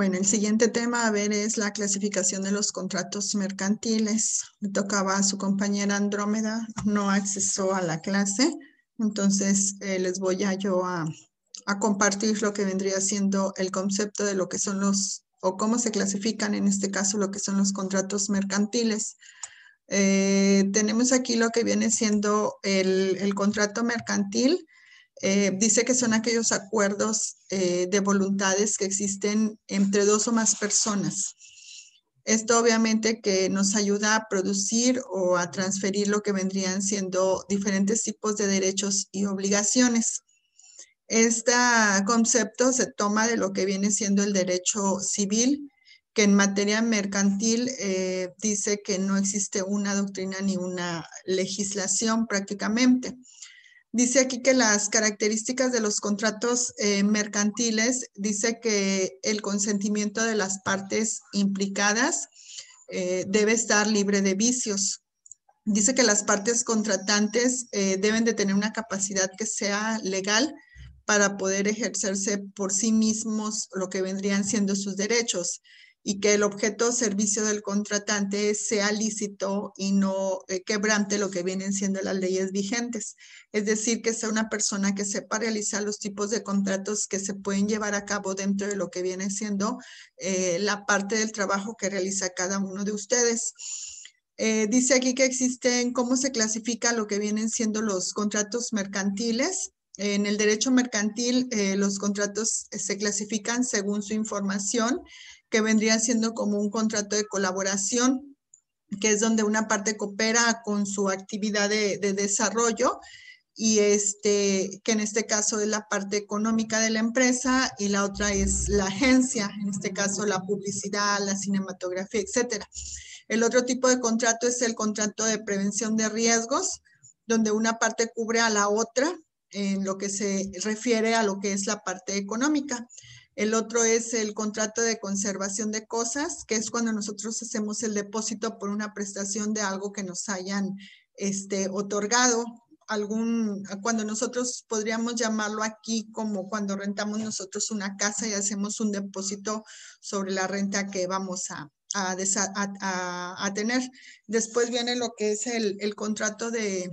Bueno, el siguiente tema a ver es la clasificación de los contratos mercantiles. Le tocaba a su compañera Andrómeda, no accesó a la clase, entonces les voy a compartir lo que vendría siendo el concepto de lo que son los, o cómo se clasifican en este caso lo que son los contratos mercantiles. Tenemos aquí lo que viene siendo el contrato mercantil. Dice que son aquellos acuerdos de voluntades que existen entre dos o más personas. Esto obviamente que nos ayuda a producir o a transferir lo que vendrían siendo diferentes tipos de derechos y obligaciones. Este concepto se toma de lo que viene siendo el derecho civil, que en materia mercantil dice que no existe una doctrina ni una legislación prácticamente. Dice aquí que las características de los contratos mercantiles, dice que el consentimiento de las partes implicadas debe estar libre de vicios. Dice que las partes contratantes deben de tener una capacidad que sea legal para poder ejercerse por sí mismos lo que vendrían siendo sus derechos y que el objeto o servicio del contratante sea lícito y no quebrante lo que vienen siendo las leyes vigentes. Es decir, que sea una persona que sepa realizar los tipos de contratos que se pueden llevar a cabo dentro de lo que viene siendo la parte del trabajo que realiza cada uno de ustedes. Dice aquí que existen, cómo se clasifica lo que vienen siendo los contratos mercantiles. En el derecho mercantil, los contratos se clasifican según su información, que vendría siendo como un contrato de colaboración, que es donde una parte coopera con su actividad de desarrollo y que en este caso es la parte económica de la empresa y la otra es la agencia, en este caso la publicidad, la cinematografía, etcétera. El otro tipo de contrato es el contrato de prevención de riesgos, donde una parte cubre a la otra en lo que se refiere a lo que es la parte económica. El otro es el contrato de conservación de cosas, que es cuando nosotros hacemos el depósito por una prestación de algo que nos hayan otorgado. Cuando nosotros podríamos llamarlo aquí como cuando rentamos nosotros una casa y hacemos un depósito sobre la renta que vamos a tener. Después viene lo que es el contrato de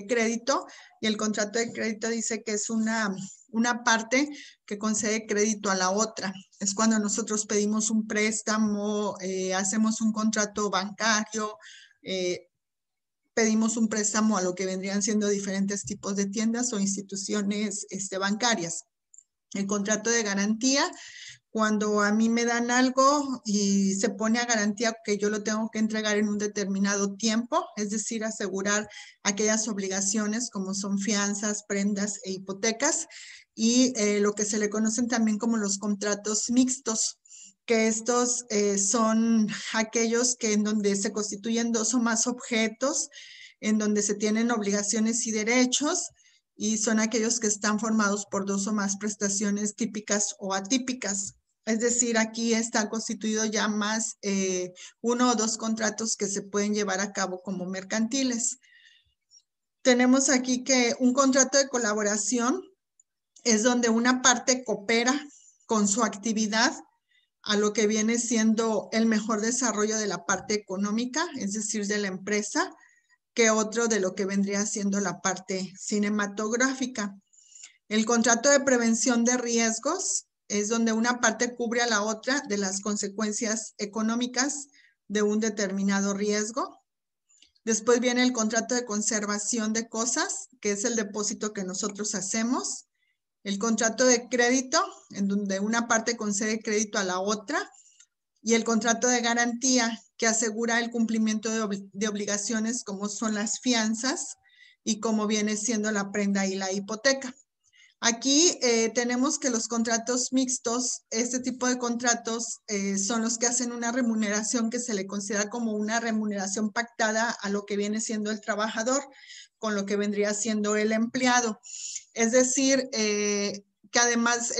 crédito, y el contrato de crédito dice que es una parte que concede crédito a la otra. Es cuando nosotros pedimos un préstamo, hacemos un contrato bancario, pedimos un préstamo a lo que vendrían siendo diferentes tipos de tiendas o instituciones bancarias. El contrato de garantía, cuando a mí me dan algo y se pone a garantía que yo lo tengo que entregar en un determinado tiempo, es decir, asegurar aquellas obligaciones como son fianzas, prendas e hipotecas, y lo que se le conocen también como los contratos mixtos, que estos son aquellos que en donde se constituyen dos o más objetos, en donde se tienen obligaciones y derechos, y son aquellos que están formados por dos o más prestaciones típicas o atípicas. Es decir, aquí está constituido ya más uno o dos contratos que se pueden llevar a cabo como mercantiles. Tenemos aquí que un contrato de colaboración es donde una parte coopera con su actividad a lo que viene siendo el mejor desarrollo de la parte económica, es decir, de la empresa, que otro de lo que vendría siendo la parte cinematográfica. El contrato de prevención de riesgos es donde una parte cubre a la otra de las consecuencias económicas de un determinado riesgo. Después viene el contrato de conservación de cosas, que es el depósito que nosotros hacemos. El contrato de crédito, en donde una parte concede crédito a la otra. Y el contrato de garantía, que asegura el cumplimiento de obligaciones como son las fianzas y como viene siendo la prenda y la hipoteca. Aquí tenemos que los contratos mixtos, este tipo de contratos son los que hacen una remuneración que se le considera como una remuneración pactada a lo que viene siendo el trabajador con lo que vendría siendo el empleado. Es decir, que además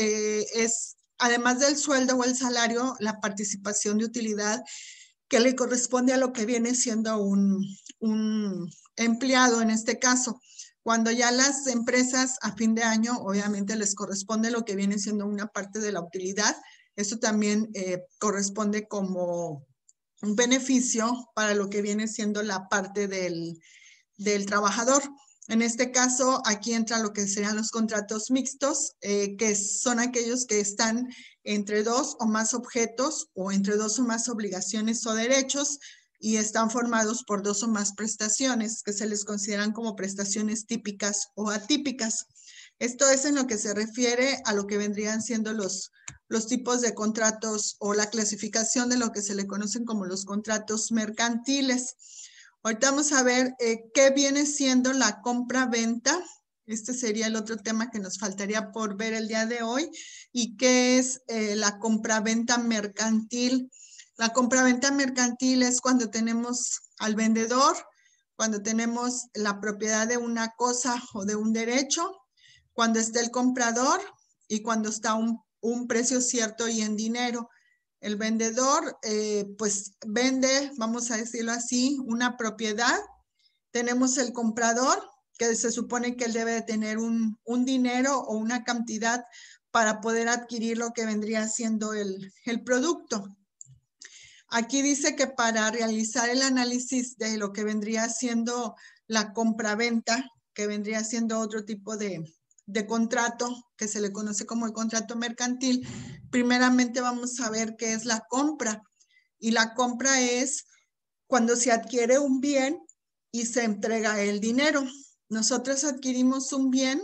además del sueldo o el salario, la participación de utilidad que le corresponde a lo que viene siendo un empleado en este caso. Cuando ya las empresas a fin de año, obviamente les corresponde lo que viene siendo una parte de la utilidad, Esto también corresponde como un beneficio para lo que viene siendo la parte del trabajador. En este caso, aquí entra lo que serían los contratos mixtos, que son aquellos que están entre dos o más objetos o entre dos o más obligaciones o derechos y están formados por dos o más prestaciones que se les consideran como prestaciones típicas o atípicas. Esto es en lo que se refiere a lo que vendrían siendo los tipos de contratos o la clasificación de lo que se le conocen como los contratos mercantiles. Ahorita vamos a ver qué viene siendo la compra-venta. Este sería el otro tema que nos faltaría por ver el día de hoy. ¿Y qué es la compra-venta mercantil? La compra-venta mercantil es cuando tenemos al vendedor, cuando tenemos la propiedad de una cosa o de un derecho, cuando está el comprador y cuando está un precio cierto y en dinero. El vendedor, pues vende, vamos a decirlo así, una propiedad. Tenemos el comprador, que se supone que él debe de tener un dinero o una cantidad para poder adquirir lo que vendría siendo el producto. Aquí dice que para realizar el análisis de lo que vendría siendo la compra-venta, que vendría siendo otro tipo de contrato, que se le conoce como el contrato mercantil, primeramente vamos a ver qué es la compra. Y la compra es cuando se adquiere un bien y se entrega el dinero. Nosotros adquirimos un bien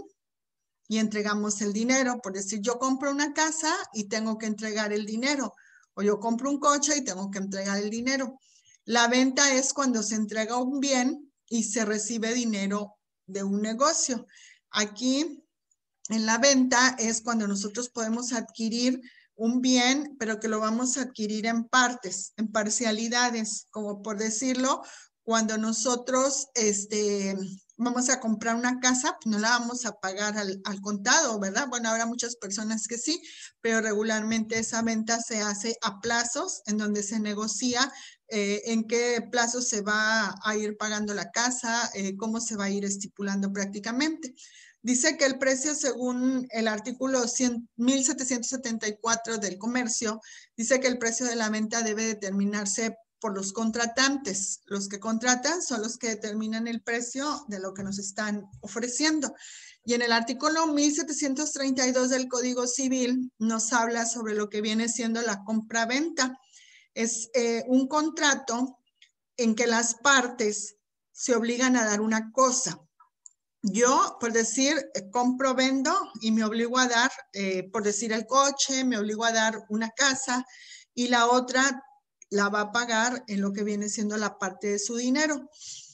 y entregamos el dinero. Por decir, yo compro una casa y tengo que entregar el dinero. O yo compro un coche y tengo que entregar el dinero. La venta es cuando se entrega un bien y se recibe dinero de un negocio. Aquí en la venta es cuando nosotros podemos adquirir un bien, pero que lo vamos a adquirir en partes, en parcialidades, como por decirlo, cuando nosotros vamos a comprar una casa, pues no la vamos a pagar al contado, ¿verdad? Bueno, habrá muchas personas que sí, pero regularmente esa venta se hace a plazos, en donde se negocia en qué plazo se va a ir pagando la casa, cómo se va a ir estipulando prácticamente. Dice que el precio, según el artículo 1774 del comercio, dice que el precio de la venta debe determinarse por los contratantes. Los que contratan son los que determinan el precio de lo que nos están ofreciendo. Y en el artículo 1732 del Código Civil nos habla sobre lo que viene siendo la compra-venta. Es un contrato en que las partes se obligan a dar una cosa. Yo, por decir, compro, vendo y me obligo a dar, por decir, el coche, me obligo a dar una casa y la otra la va a pagar en lo que viene siendo la parte de su dinero.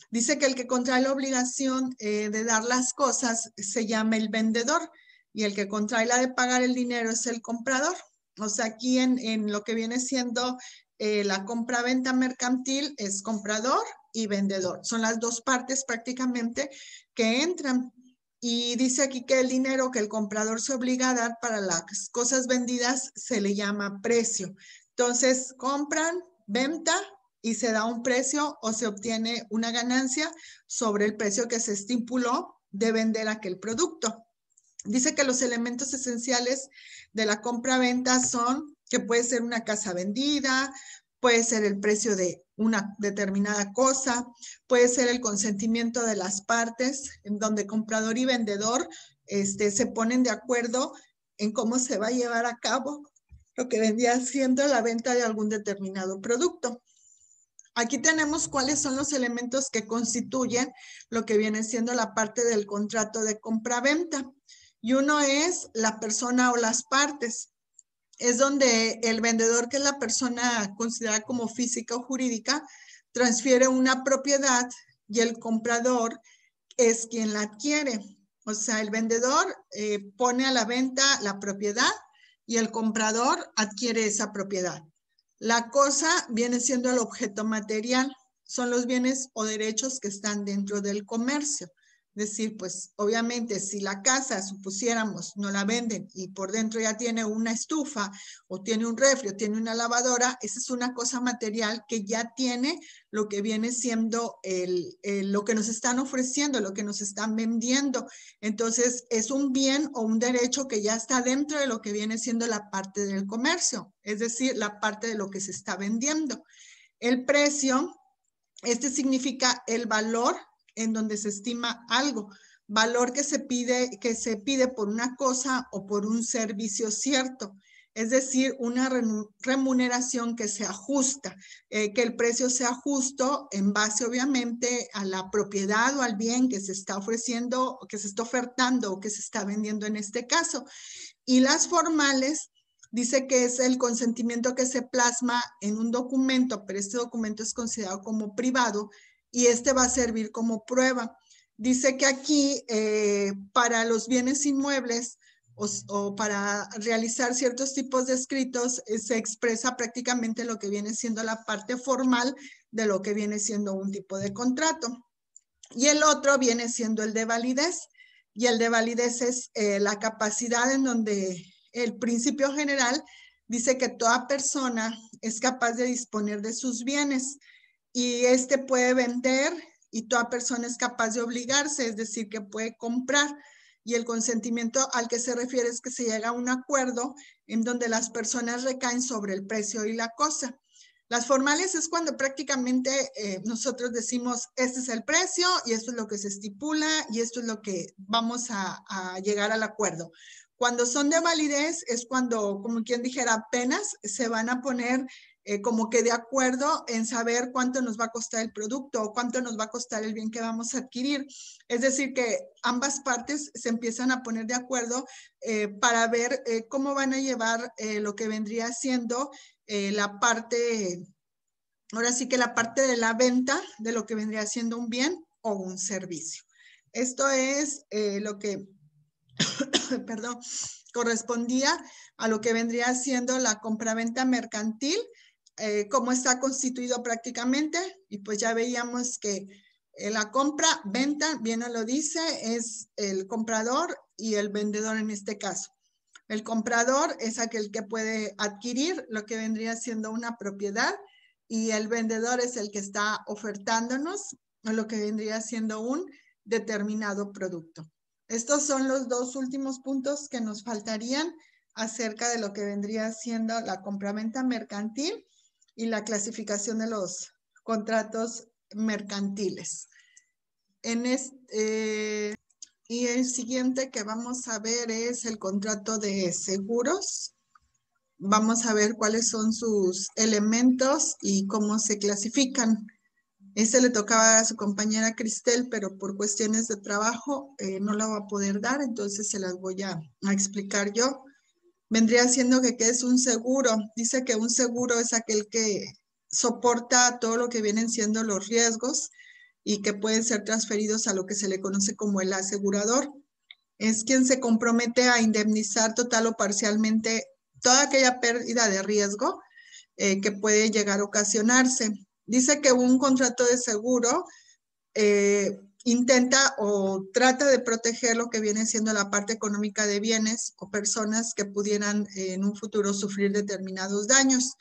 Dice que el que contrae la obligación de dar las cosas se llama el vendedor y el que contrae la de pagar el dinero es el comprador. O sea, aquí en lo que viene siendo la compra-venta mercantil es comprador y vendedor. Son las dos partes prácticamente que entran. Y dice aquí que el dinero que el comprador se obliga a dar para las cosas vendidas se le llama precio. Entonces, compran, venta y se da un precio o se obtiene una ganancia sobre el precio que se estipuló de vender aquel producto. Dice que los elementos esenciales de la compra-venta son que puede ser una casa vendida, puede ser el precio de una determinada cosa, puede ser el consentimiento de las partes, en donde comprador y vendedor se ponen de acuerdo en cómo se va a llevar a cabo lo que vendría siendo la venta de algún determinado producto. Aquí tenemos cuáles son los elementos que constituyen lo que viene siendo la parte del contrato de compra-venta. Y uno es la persona o las partes. Es donde el vendedor, que es la persona considerada como física o jurídica, transfiere una propiedad y el comprador es quien la adquiere. O sea, el vendedor pone a la venta la propiedad y el comprador adquiere esa propiedad. La cosa viene siendo el objeto material. Son los bienes o derechos que están dentro del comercio. Es decir, pues obviamente si la casa, supusiéramos, no la venden y por dentro ya tiene una estufa o tiene un refri o tiene una lavadora, esa es una cosa material que ya tiene lo que viene siendo lo que nos están ofreciendo, lo que nos están vendiendo. Entonces es un bien o un derecho que ya está dentro de lo que viene siendo la parte del comercio, es decir, la parte de lo que se está vendiendo. El precio, significa el valor en donde se estima algo, valor que se pide por una cosa o por un servicio cierto. Es decir, una remuneración que se ajusta, que el precio sea justo en base obviamente a la propiedad o al bien que se está ofreciendo, que se está ofertando o que se está vendiendo en este caso. Y las formales dice que es el consentimiento que se plasma en un documento, pero este documento es considerado como privado y este va a servir como prueba. Dice que aquí para los bienes inmuebles o para realizar ciertos tipos de escritos se expresa prácticamente lo que viene siendo la parte formal de lo que viene siendo un tipo de contrato. Y el otro viene siendo el de validez. Y el de validez es la capacidad en donde el principio general dice que toda persona es capaz de disponer de sus bienes y puede vender y toda persona es capaz de obligarse, es decir, que puede comprar. Y el consentimiento al que se refiere es que se llega a un acuerdo en donde las personas recaen sobre el precio y la cosa. Las formales es cuando prácticamente nosotros decimos, este es el precio y esto es lo que se estipula y esto es lo que vamos a llegar al acuerdo. Cuando son de validez es cuando, como quien dijera, apenas se van a poner como que de acuerdo en saber cuánto nos va a costar el producto o cuánto nos va a costar el bien que vamos a adquirir. Es decir, que ambas partes se empiezan a poner de acuerdo para ver cómo van a llevar lo que vendría siendo la parte, ahora sí que la parte de la venta de lo que vendría siendo un bien o un servicio. Esto es lo que, perdón, correspondía a lo que vendría siendo la compraventa mercantil, cómo está constituido prácticamente, y pues ya veíamos que la compra, venta, bien lo dice, es el comprador y el vendedor en este caso. El comprador es aquel que puede adquirir lo que vendría siendo una propiedad y el vendedor es el que está ofertándonos lo que vendría siendo un determinado producto. Estos son los dos últimos puntos que nos faltarían acerca de lo que vendría siendo la compraventa mercantil y la clasificación de los contratos mercantiles. Y el siguiente que vamos a ver es el contrato de seguros. Vamos a ver cuáles son sus elementos y cómo se clasifican. Le tocaba a su compañera Cristel, pero por cuestiones de trabajo no la va a poder dar, entonces se las voy a explicar yo. Vendría siendo que ¿qué es un seguro? Dice que un seguro es aquel que soporta todo lo que vienen siendo los riesgos y que pueden ser transferidos a lo que se le conoce como el asegurador. Es quien se compromete a indemnizar total o parcialmente toda aquella pérdida de riesgo que puede llegar a ocasionarse. Dice que un contrato de seguro intenta o trata de proteger lo que viene siendo la parte económica de bienes o personas que pudieran en un futuro sufrir determinados daños.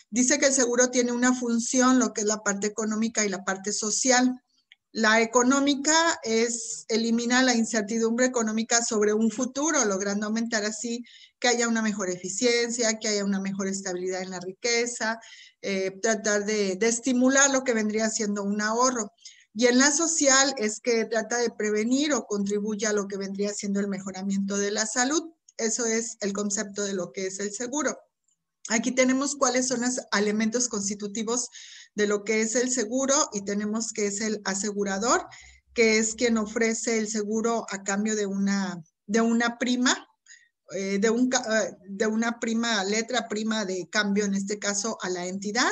Dice que el seguro tiene una función, lo que es la parte económica y la parte social. La económica elimina la incertidumbre económica sobre un futuro, logrando aumentar así que haya una mejor eficiencia, que haya una mejor estabilidad en la riqueza, tratar de estimular lo que vendría siendo un ahorro. Y en la social es que trata de prevenir o contribuye a lo que vendría siendo el mejoramiento de la salud. Eso es el concepto de lo que es el seguro. Aquí tenemos cuáles son los elementos constitutivos de lo que es el seguro y tenemos que es el asegurador, que es quien ofrece el seguro a cambio de una prima, de una letra prima de cambio, en este caso a la entidad.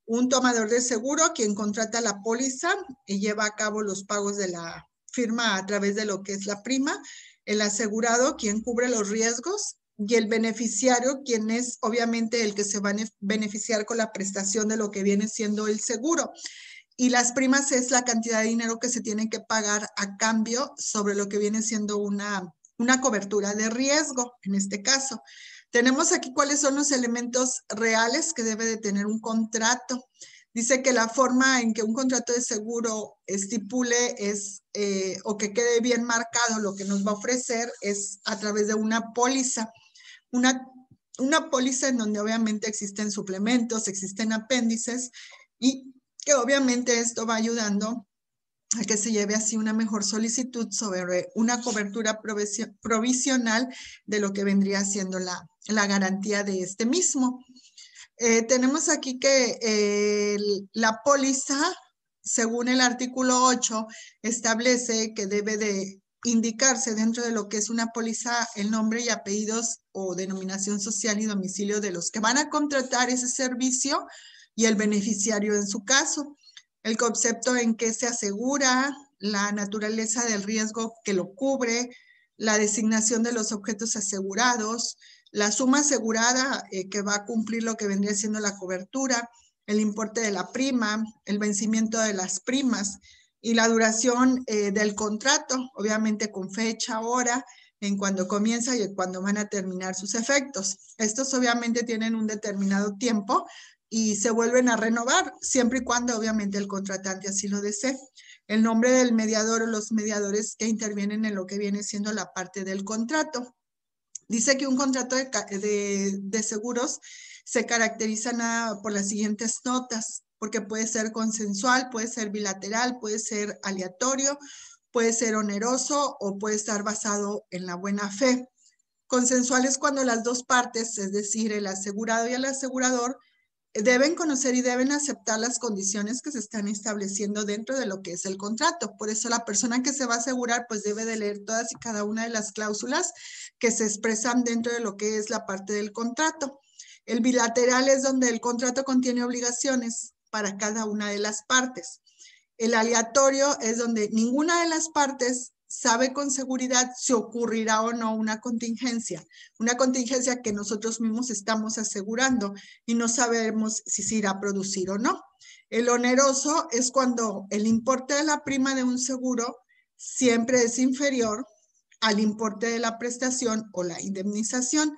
Un tomador de seguro, quien contrata la póliza y lleva a cabo los pagos de la firma a través de lo que es la prima. El asegurado, quien cubre los riesgos. Y el beneficiario, quien es obviamente el que se va a beneficiar con la prestación de lo que viene siendo el seguro. Y las primas es la cantidad de dinero que se tiene que pagar a cambio sobre lo que viene siendo una cobertura de riesgo, en este caso. Tenemos aquí cuáles son los elementos reales que debe de tener un contrato. Dice que la forma en que un contrato de seguro estipule es, o que quede bien marcado lo que nos va a ofrecer es a través de una póliza. Una póliza en donde obviamente existen suplementos, existen apéndices y que obviamente esto va ayudando a que se lleve así una mejor solicitud sobre una cobertura provisional de lo que vendría siendo la garantía de este mismo. Tenemos aquí que la póliza, según el artículo 8, establece que debe de indicarse dentro de lo que es una póliza el nombre y apellidos o denominación social y domicilio de los que van a contratar ese servicio y el beneficiario en su caso. El concepto en que se asegura, la naturaleza del riesgo que lo cubre, la designación de los objetos asegurados, la suma asegurada que va a cumplir lo que vendría siendo la cobertura, el importe de la prima, el vencimiento de las primas y la duración del contrato, obviamente con fecha, hora, en cuando comienza y en cuando van a terminar sus efectos. Estos obviamente tienen un determinado tiempo y se vuelven a renovar, siempre y cuando obviamente el contratante así lo desee. El nombre del mediador o los mediadores que intervienen en lo que viene siendo la parte del contrato. Dice que un contrato de seguros se caracteriza por las siguientes notas, porque puede ser consensual, puede ser bilateral, puede ser aleatorio, puede ser oneroso o puede estar basado en la buena fe. Consensual es cuando las dos partes, es decir, el asegurado y el asegurador, deben conocer y deben aceptar las condiciones que se están estableciendo dentro de lo que es el contrato. Por eso la persona que se va a asegurar pues debe de leer todas y cada una de las cláusulas que se expresan dentro de lo que es la parte del contrato. El bilateral es donde el contrato contiene obligaciones para cada una de las partes. El aleatorio es donde ninguna de las partes sabe con seguridad si ocurrirá o no una contingencia que nosotros mismos estamos asegurando y no sabemos si se irá a producir o no. El oneroso es cuando el importe de la prima de un seguro siempre es inferior al importe de la prestación o la indemnización.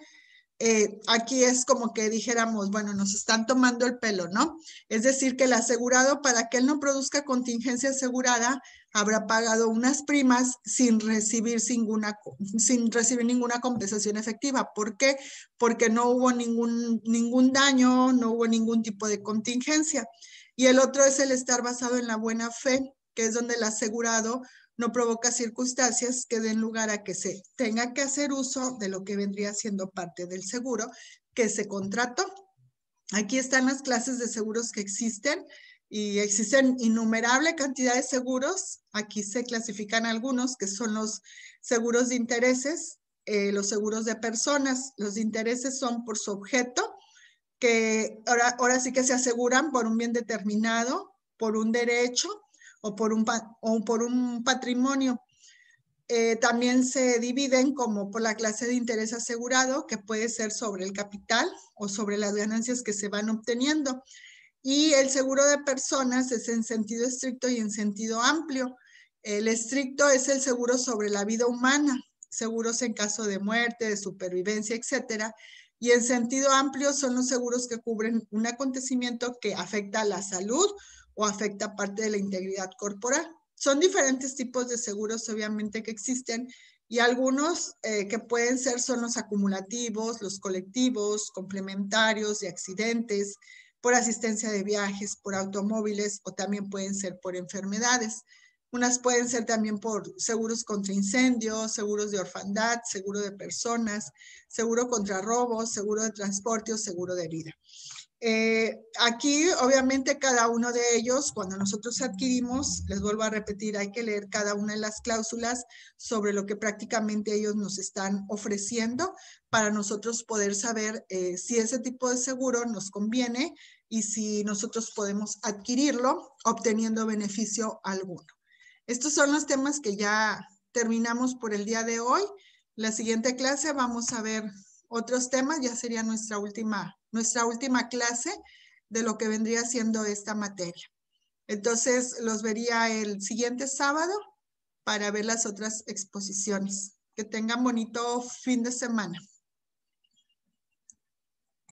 Aquí es como que dijéramos, bueno, nos están tomando el pelo, ¿no? Es decir, que el asegurado, para que él no produzca contingencia asegurada, habrá pagado unas primas sin recibir ninguna compensación efectiva. ¿Por qué? Porque no hubo ningún daño, no hubo ningún tipo de contingencia. Y el otro es el estar basado en la buena fe, que es donde el asegurado no provoca circunstancias que den lugar a que se tenga que hacer uso de lo que vendría siendo parte del seguro que se contrató. Aquí están las clases de seguros que existen y existen innumerable cantidad de seguros. Aquí se clasifican algunos que son los seguros de intereses, los seguros de personas. Los de intereses son por su objeto, que ahora sí que se aseguran por un bien determinado, por un derecho o por un patrimonio. También se dividen como por la clase de interés asegurado, que puede ser sobre el capital o sobre las ganancias que se van obteniendo. Y el seguro de personas es en sentido estricto y en sentido amplio. El estricto es el seguro sobre la vida humana, seguros en caso de muerte, de supervivencia, etcétera. Y en sentido amplio son los seguros que cubren un acontecimiento que afecta a la salud o afecta parte de la integridad corporal. Son diferentes tipos de seguros, obviamente, que existen, y algunos que pueden ser son los acumulativos, los colectivos, complementarios de accidentes, por asistencia de viajes, por automóviles o también pueden ser por enfermedades. Unas pueden ser también por seguros contra incendios, seguros de orfandad, seguro de personas, seguro contra robos, seguro de transporte o seguro de vida. Aquí, obviamente, cada uno de ellos, cuando nosotros adquirimos, les vuelvo a repetir, hay que leer cada una de las cláusulas sobre lo que prácticamente ellos nos están ofreciendo para nosotros poder saber si ese tipo de seguro nos conviene y si nosotros podemos adquirirlo obteniendo beneficio alguno. Estos son los temas que ya terminamos por el día de hoy. La siguiente clase vamos a ver otros temas, ya sería nuestra última clase de lo que vendría siendo esta materia. Entonces, los vería el siguiente sábado para ver las otras exposiciones. Que tengan bonito fin de semana.